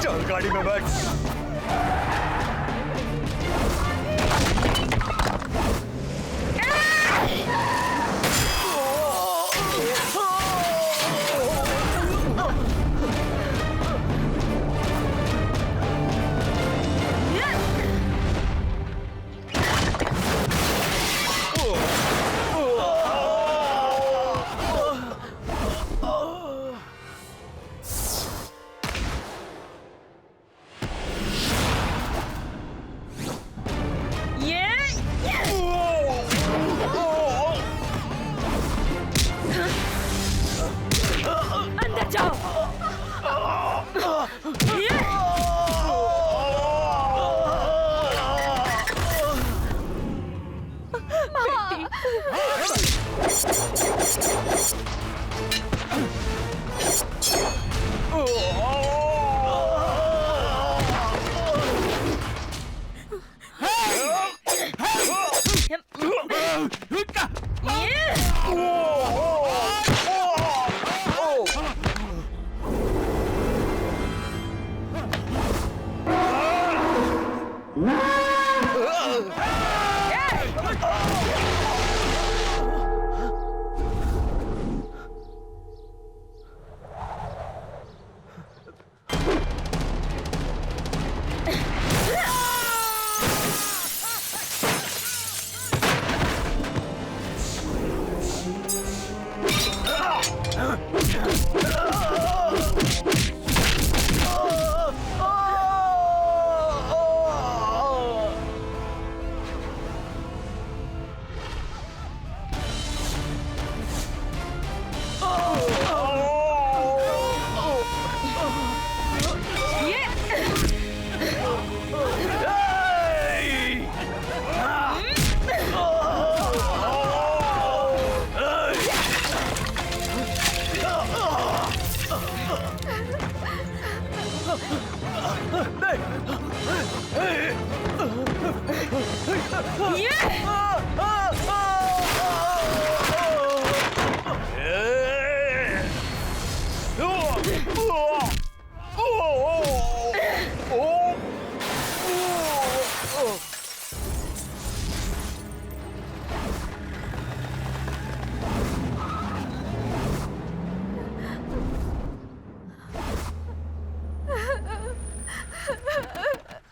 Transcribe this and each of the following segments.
चल गाड़ी में बैठ।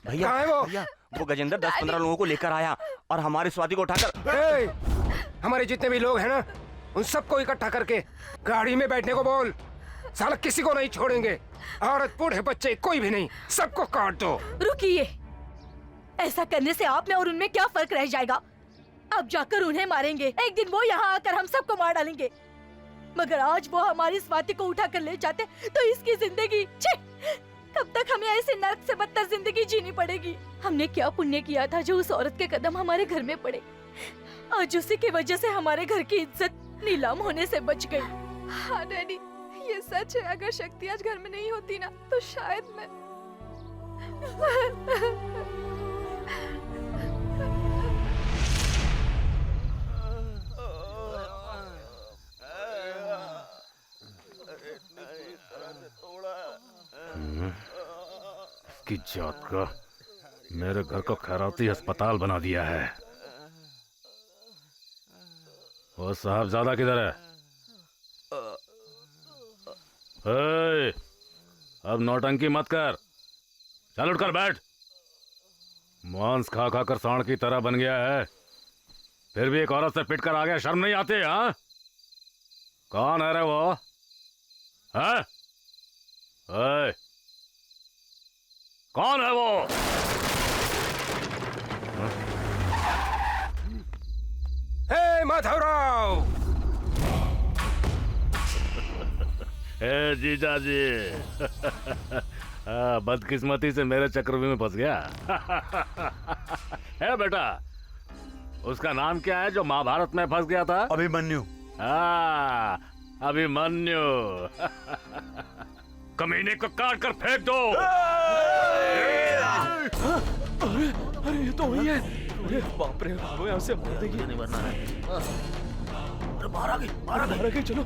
भैया वो गजेंद्र 10-15 लोगों को लेकर आया और हमारे स्वाति को उठाकर हमारे जितने भी लोग हैं ना उन सबको इकट्ठा करके गाड़ी में बैठने को बोल। साला किसी को नहीं छोड़ेंगे, औरत बूढ़े बच्चे कोई भी नहीं, सबको काट दो। रुकिए, ऐसा करने से आप में और उनमें क्या फर्क रह जाएगा? अब जाकर उन्हें मारेंगे, एक दिन वो यहाँ आकर हम सबको मार डालेंगे। मगर आज वो हमारी स्वाति को उठा कर ले जाते तो इसकी जिंदगी कब तक हमें ऐसे नर्क से बदतर जिंदगी जीनी पड़ेगी। हमने क्या पुण्य किया था जो उस औरत के कदम हमारे घर में पड़े। आज उसी की वजह से हमारे घर की इज्जत नीलाम होने से बच गई। हाँ डैडी, ये सच है। अगर शक्ति आज घर में नहीं होती ना तो शायद मैं की जात का मेरे घर को खैराती अस्पताल बना दिया है। वो साहबजादा किधर है? अब नौटंकी मत कर, चल उठकर बैठ। मांस खा खा कर सांड की तरह बन गया है, फिर भी एक औरत से पिट कर आ गया। शर्म नहीं आती? हाँ, कौन है रे वो? है कौन है वो? हे माधवराव! हे जीजा जी, बदकिस्मती से मेरे चक्रव्यूह में फंस गया। है बेटा, उसका नाम क्या है जो महाभारत में फंस गया था? अभिमन्यु। अभिमन्यु। कमीने को काट कर फेंक दो। अरे ये तो वही है। बाप रे, यहाँ से मार देगी। नहीं मरना है। बाहर आ गई चलो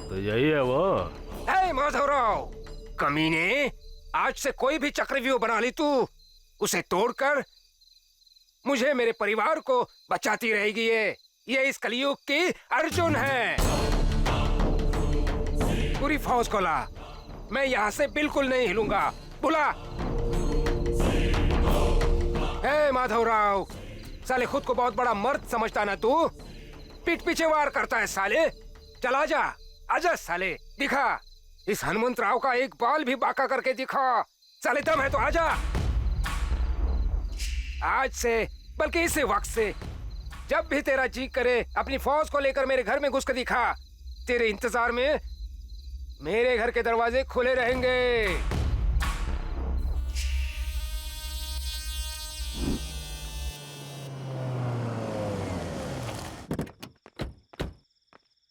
तो यही है वो। हे माधवराव, कमीने, आज से कोई भी चक्रव्यूह बना ली तू, उसे तोड़कर मुझे मेरे परिवार को बचाती रहेगी। ये इस कलयुग की अर्जुन है। पूरी फौज को ला, मैं यहाँ से बिल्कुल नहीं हिलूंगा। बुला। हे माधवराव, साले खुद को बहुत बड़ा मर्द समझता ना तू? पीठ पीछे वार करता है साले। चला जा, आजा साले, दिखा इस हनुमंतराव का एक बाल भी बांका करके दिखा। साले दम है तो आजा। आज से, बल्कि इसी वक्त से, जब भी तेरा जी करे अपनी फौज को लेकर मेरे घर में घुस कर दिखा। तेरे इंतजार में मेरे घर के दरवाजे खुले रहेंगे।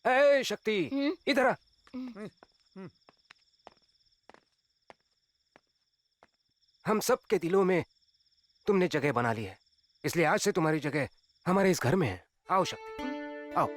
ए शक्ति, इधर आ। हम सब के दिलों में तुमने जगह बना ली है, इसलिए आज से तुम्हारी जगह हमारे इस घर में है। आओ शक्ति, आओ।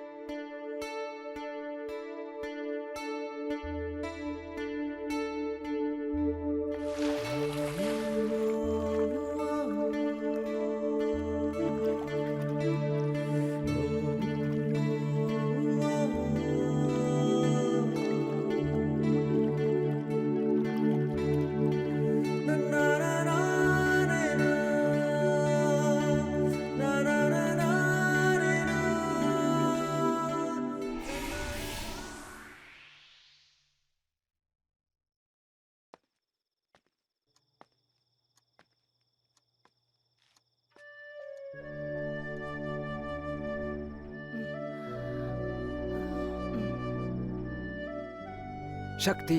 शक्ति,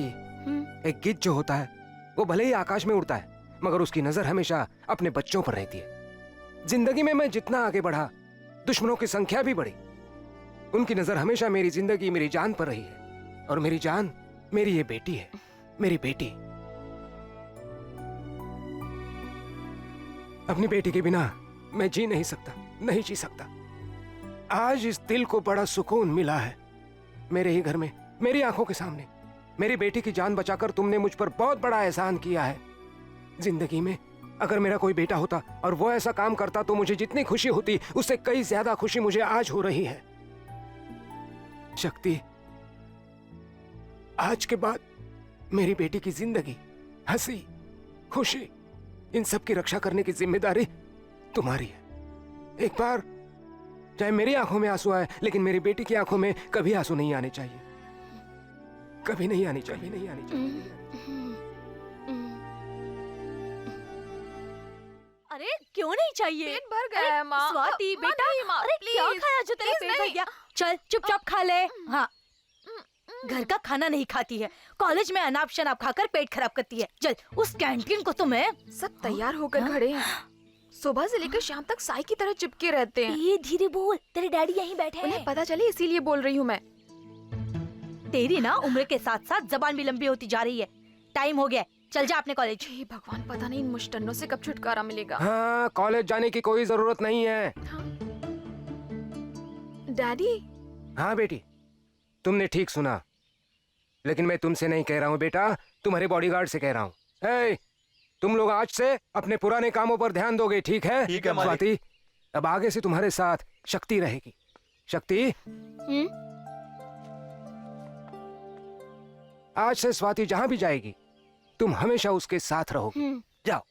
एक गिद्ध जो होता है वो भले ही आकाश में उड़ता है, मगर उसकी नजर हमेशा अपने बच्चों पर रहती है। जिंदगी में मैं जितना आगे बढ़ा, दुश्मनों की संख्या भी बढ़ी। उनकी नजर हमेशा मेरी जिंदगी, मेरी जान पर रही है। और मेरी जान मेरी ये बेटी है, मेरी बेटी। अपनी बेटी के बिना मैं जी नहीं सकता, नहीं जी सकता। आज इस दिल को बड़ा सुकून मिला है। मेरे ही घर में, मेरी आंखों के सामने मेरी बेटी की जान बचाकर तुमने मुझ पर बहुत बड़ा एहसान किया है। जिंदगी में अगर मेरा कोई बेटा होता और वो ऐसा काम करता तो मुझे जितनी खुशी होती, उससे कई ज्यादा खुशी मुझे आज हो रही है। शक्ति, आज के बाद मेरी बेटी की जिंदगी, हंसी, खुशी, इन सब की रक्षा करने की जिम्मेदारी तुम्हारी है। एक बार चाहे मेरी आंखों में आंसू आए, लेकिन मेरी बेटी की आंखों में कभी आंसू नहीं आने चाहिए। कभी नहीं आनी चाहिए, नहीं आनी चाहिए। अरे क्यों नहीं चाहिए? पेट भर गया है माँ। स्वाति माँ, बेटा, नहीं, माँ, अरे क्या प्लीज, खाया जो तेरा प्लीज पेट भर नहीं। गया? चल चुपचाप खा ले। हाँ, घर का खाना नहीं खाती है, कॉलेज में अनाप शनाप खाकर पेट खराब करती है। चल उस कैंटीन को तो मैं। सब तैयार होकर खड़े हैं, सुबह से लेकर शाम तक साई की तरह चिपके रहते हैं। ये धीरे बोल, तेरे डैडी यहीं बैठे उन्हें हैं। पता चले इसीलिए बोल रही हूँ मैं। तेरी ना उम्र के साथ साथ जबान भी लंबी होती जा रही है। टाइम हो गया, चल जा अपने कॉलेज। हे भगवान, पता नहीं इन मुश्तन्नों से कब छुटकारा मिलेगा। हाँ, कॉलेज जाने की कोई जरूरत नहीं है। हाँ। डैडी। हाँ बेटी, तुमने ठीक सुना, लेकिन मैं तुमसे नहीं कह रहा हूँ बेटा, तुम्हारे बॉडीगार्ड से कह रहा हूँ। हे, तुम लोग आज से अपने पुराने कामों पर ध्यान दोगे, ठीक है? ठीक है मालिक। स्वाति, अब आगे से तुम्हारे साथ शक्ति रहेगी। शक्ति, आज से स्वाति जहाँ भी जाएगी तुम हमेशा उसके साथ रहोगी। जाओ।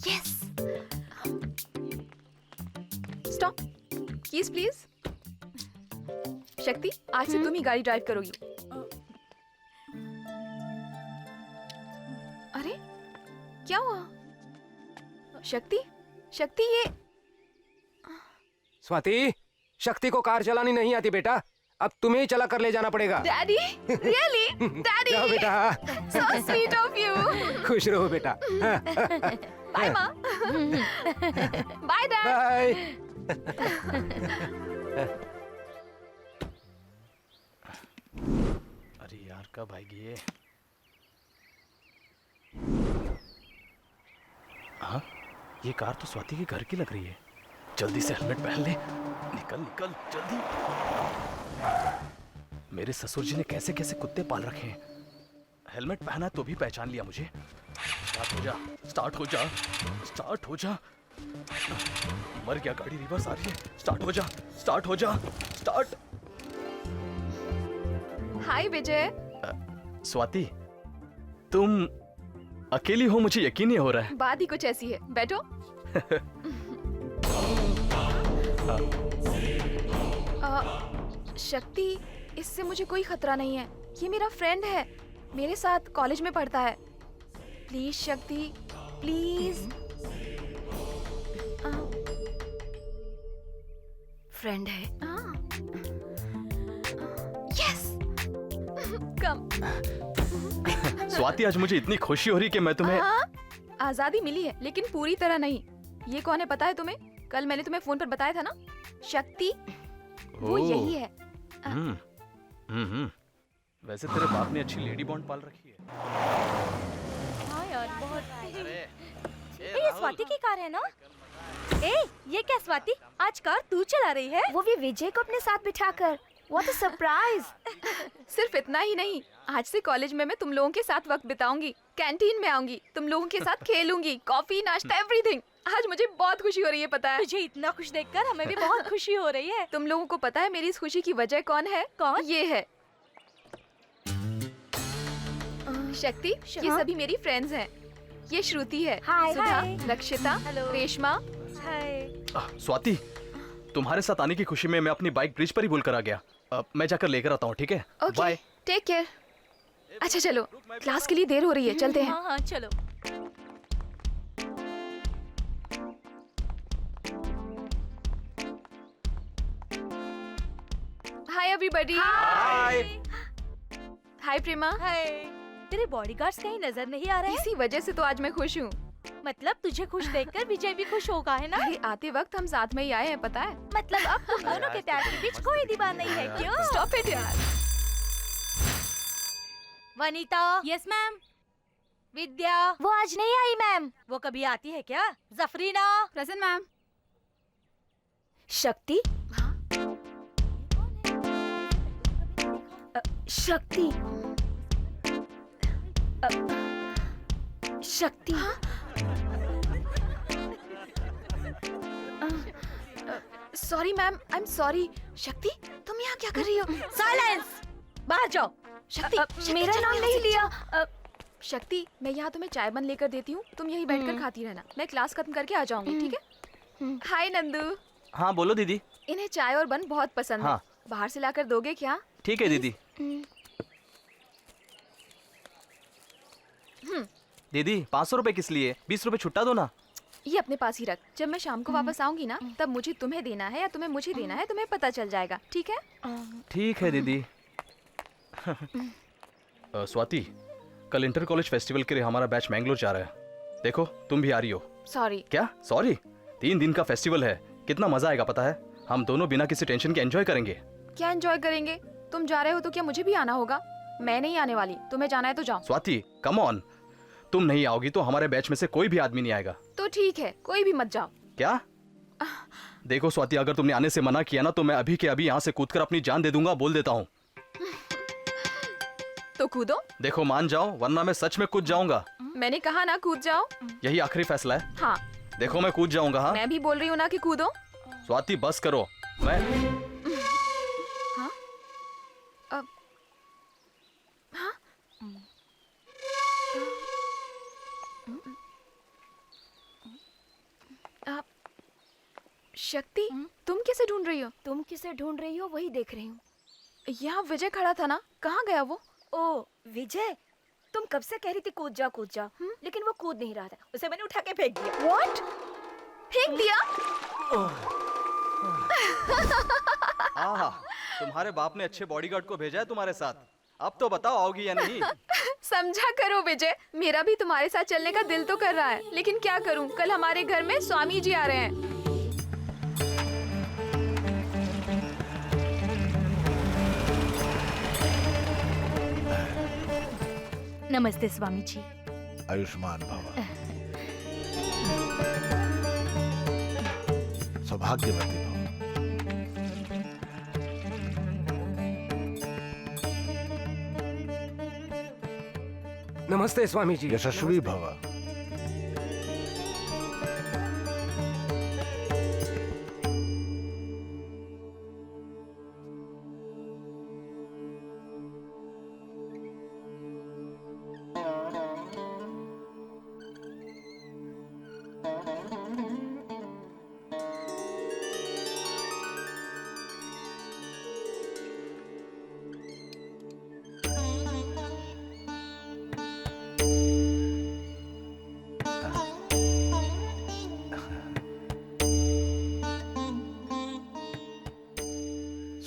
यस। Stop, keys please. शक्ति, आज से तुम ही गाड़ी ड्राइव करोगी। अरे क्या हुआ? शक्ति, शक्ति, ये स्वाति, शक्ति को कार चलानी नहीं आती बेटा, अब तुम्हें ही चला कर ले जाना पड़ेगा। Daddy, really? डैडी, जाओ बेटा। so sweet of you. खुश रहो बेटा। बाय माँ। Bye dad. बाय। अरे यार कब आएगी ये? हाँ? ये कार तो स्वाति के घर की लग रही है। जल्दी से हेलमेट पहन ले। निकल निकल जल्दी। मेरे ससुर जी ने कैसे कैसे कुत्ते पाल रखे हैं। हेलमेट पहना तो भी पहचान लिया मुझे। स्टार्ट हो जा, स्टार्ट हो जा, स्टार्ट हो जा। मर गया, गाड़ी रिवर्स आ रही है। स्टार्ट हो जा, स्टार्ट हो जा, स्टार्ट। हाय विजय। स्वाति, तुम अकेली हो, मुझे यकीन नहीं हो रहा है। बात ही कुछ ऐसी है, बैठो। शक्ति, इससे मुझे कोई खतरा नहीं है। ये मेरा फ्रेंड है, मेरे साथ कॉलेज में पढ़ता है। प्लीज शक्ति, प्लीज। फ्रेंड है। यस, कम। स्वाति, आज मुझे इतनी खुशी हो रही कि मैं तुम्हें आजादी मिली है, लेकिन पूरी तरह नहीं। ये कौन है पता है तुम्हें? कल मैंने तुम्हें फोन पर बताया था ना, शक्ति। वो यही है। वैसे तेरे बाप ने अच्छी लेडी बॉन्ड पाल रखी है। हाँ यार, बहुत। ये स्वाति की कार है ना? ये क्या स्वाति, आज कार तू चला रही है? वो भी विजय को अपने साथ बिठाकर। What a surprise! सिर्फ इतना ही नहीं, आज से कॉलेज में मैं तुम लोगों के साथ वक्त बिताऊंगी। कैंटीन में आऊंगी, तुम लोगों के साथ खेलूंगी, कॉफी नाश्ता एवरीथिंग। आज मुझे बहुत खुशी हो रही है, पता है? तुझे इतना खुश देखकर हमें भी बहुत खुशी हो रही है। तुम लोगों को पता है मेरी इस खुशी की वजह कौन है? कौन? ये है शक्ति। ये सभी मेरी फ्रेंड्स हैं। ये श्रुति है, हाय, सुधा, हाय। रक्षिता, हेलो। रेशमा। स्वाति, तुम्हारे साथ आने की खुशी में मैं अपनी बाइक ब्रिज पर ही भूल कर आ गया। मैं जाकर लेकर आता हूँ, ठीक है? Okay, bye. Take care. अच्छा चलो, क्लास के लिए देर हो रही है, चलते हैं। हाँ हाँ चलो। Hi everybody. Hi. Hi Prema. Hi. तेरे बॉडीगार्ड्स कहीं नजर नहीं आ रहे हैं? इसी वजह से तो आज मैं खुश हूँ। मतलब तुझे खुश देखकर विजय भी खुश होगा, है ना? अरे आते वक्त हम साथ में ही आए हैं, पता है? मतलब अब तुम दोनों के प्यार के बीच कोई दीवार नहीं है, क्यों? स्टॉप इट यार। वनीता। Yes ma'am. विद्या। वो आज नहीं आई मैम। वो कभी आती है क्या? Zafrina. Present ma'am. Shakti, Shakti, Shakti. Sorry ma'am, I am sorry. Shakti, तुम यहाँ क्या कर रही हो? साइलेंस, बाहर जाओ। शक्ति, मेरा नाम नहीं लिया। शक्ति, मैं यहाँ तुम्हें चाय बन लेकर देती हूँ, तुम यहीं बैठकर खाती रहना। मैं क्लास खत्म करके आ जाऊंगी, ठीक है? हाय नंदू। हाँ बोलो दीदी। इन्हें चाय और बन बहुत पसंद है। हाँ। बाहर से लाकर दोगे क्या? ठीक है दीदी। दीदी 500 रुपए किस लिए? 20 रुपए छुट्टा दो ना। ये अपने पास ही रख। जब मैं शाम को वापस आऊंगी ना, तब मुझे तुम्हें देना है या तुम्हें मुझे देना है, तुम्हें पता चल जाएगा, ठीक है? ठीक है दीदी। स्वाति, कल इंटर कॉलेज फेस्टिवल के लिए हमारा बैच मैंगलोर जा रहा है। देखो तुम भी आ रही हो। सॉरी। क्या सॉरी? 3 दिन का फेस्टिवल है, कितना मजा आएगा पता है? हम दोनों बिना किसी टेंशन के एंजॉय करेंगे। क्या एंजॉय करेंगे? तुम जा रहे हो तो क्या मुझे भी आना होगा? मैं नहीं आने वाली, तुम्हें जाना है तो जाओ। स्वाति कम ऑन, तुम नहीं आओगी तो हमारे बैच में से कोई भी आदमी नहीं आएगा। तो ठीक है, कोई भी मत जाओ। क्या? देखो स्वाति, अगर तुमने आने से मना किया ना तो मैं अभी के अभी यहाँ से कूदकर अपनी जान दे दूंगा, बोल देता हूँ। तो कूदो। देखो मान जाओ वरना मैं सच में कूद जाऊंगा। मैंने कहा ना कूद जाओ। यही आखिरी फैसला है। हाँ। देखो मैं कूद जाऊंगा। हाँ मैं भी बोल रही हूँ ना कि कूदो। स्वाति बस करो। मैं हाँ? हाँ? शक्ति, तुम किसे ढूंढ रही हो? तुम किसे ढूंढ रही हो वही देख रही हूँ। यहाँ विजय खड़ा था ना, कहाँ गया वो? ओ विजय, तुम कब से कह रही थी कूद जा, लेकिन वो कूद नहीं रहा था। उसे मैंने उठा के फेंक दिया। What? फेंक दिया? आहा, तुम्हारे बाप ने अच्छे बॉडीगार्ड को भेजा है तुम्हारे साथ। अब तो बताओ आओगी या नहीं? समझा करो विजय, मेरा भी तुम्हारे साथ चलने का दिल तो कर रहा है, लेकिन क्या करूं, कल हमारे घर में स्वामी जी आ रहे हैं। नमस्ते स्वामी जी। आयुष्मान भव। सौभाग्यवती भव। नमस्ते स्वामी जी। यशस्वी भव।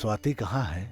स्वाति कहाँ है?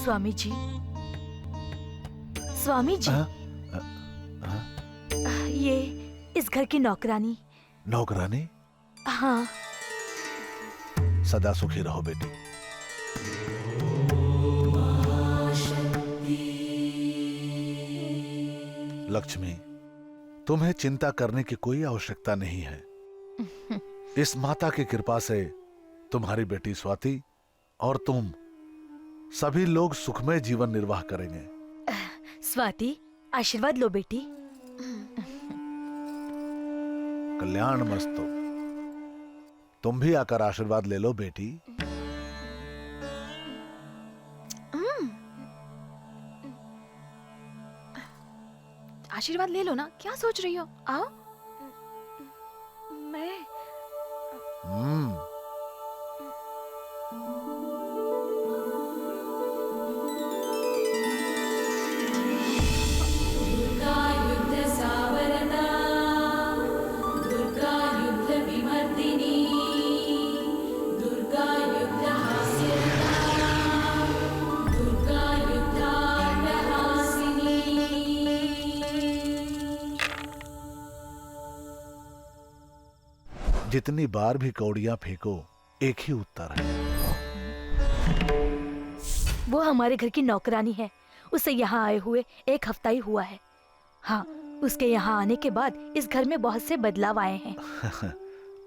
स्वामी जी, स्वामी जी, ये इस घर की नौकरानी। नौकरानी? हाँ। सदा सुखी रहो बेटी। लक्ष्मी, तुम्हें चिंता करने की कोई आवश्यकता नहीं है। इस माता की कृपा से तुम्हारी बेटी स्वाति और तुम सभी लोग सुखमय जीवन निर्वाह करेंगे। स्वाति, आशीर्वाद लो बेटी। कल्याण मस्तु। तुम भी आकर आशीर्वाद ले लो बेटी। आशीर्वाद ले लो ना, क्या सोच रही हो? आओ। मैं जितनी बार भी कौड़ियां फेंको, एक ही उत्तर है। वो हमारे घर की नौकरानी है। उसे यहाँ आए हुए 1 हफ्ता ही हुआ है। हाँ, उसके यहाँ आने के बाद इस घर में बहुत से बदलाव आए हैं।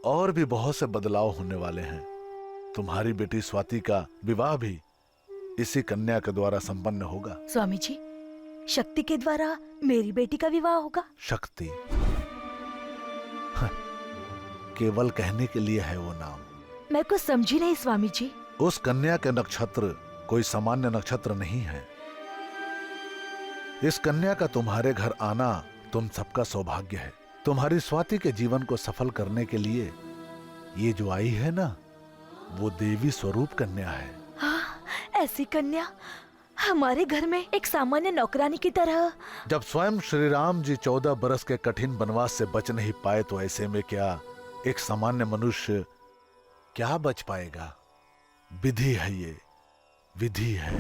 और भी बहुत से बदलाव होने वाले हैं। तुम्हारी बेटी स्वाति का विवाह भी इसी कन्या के द्वारा संपन्न होगा। स्वामी जी, शक्ति के द्वारा मेरी बेटी का विवाह होगा? शक्ति? केवल कहने के लिए है वो नाम। मैं कुछ समझी नहीं स्वामी जी। उस कन्या के नक्षत्र कोई सामान्य नक्षत्र नहीं है। इस कन्या का तुम्हारे घर आना तुम सबका सौभाग्य है। तुम्हारी स्वाति के जीवन को सफल करने के लिए ये जो आई है ना, वो देवी स्वरूप कन्या है। हाँ, ऐसी कन्या हमारे घर में एक सामान्य नौकरानी की तरह। जब स्वयं श्री राम जी 14 बरस के कठिन वनवास से बच नहीं पाए, तो ऐसे में क्या एक सामान्य मनुष्य क्या बच पाएगा? विधि है, ये विधि है।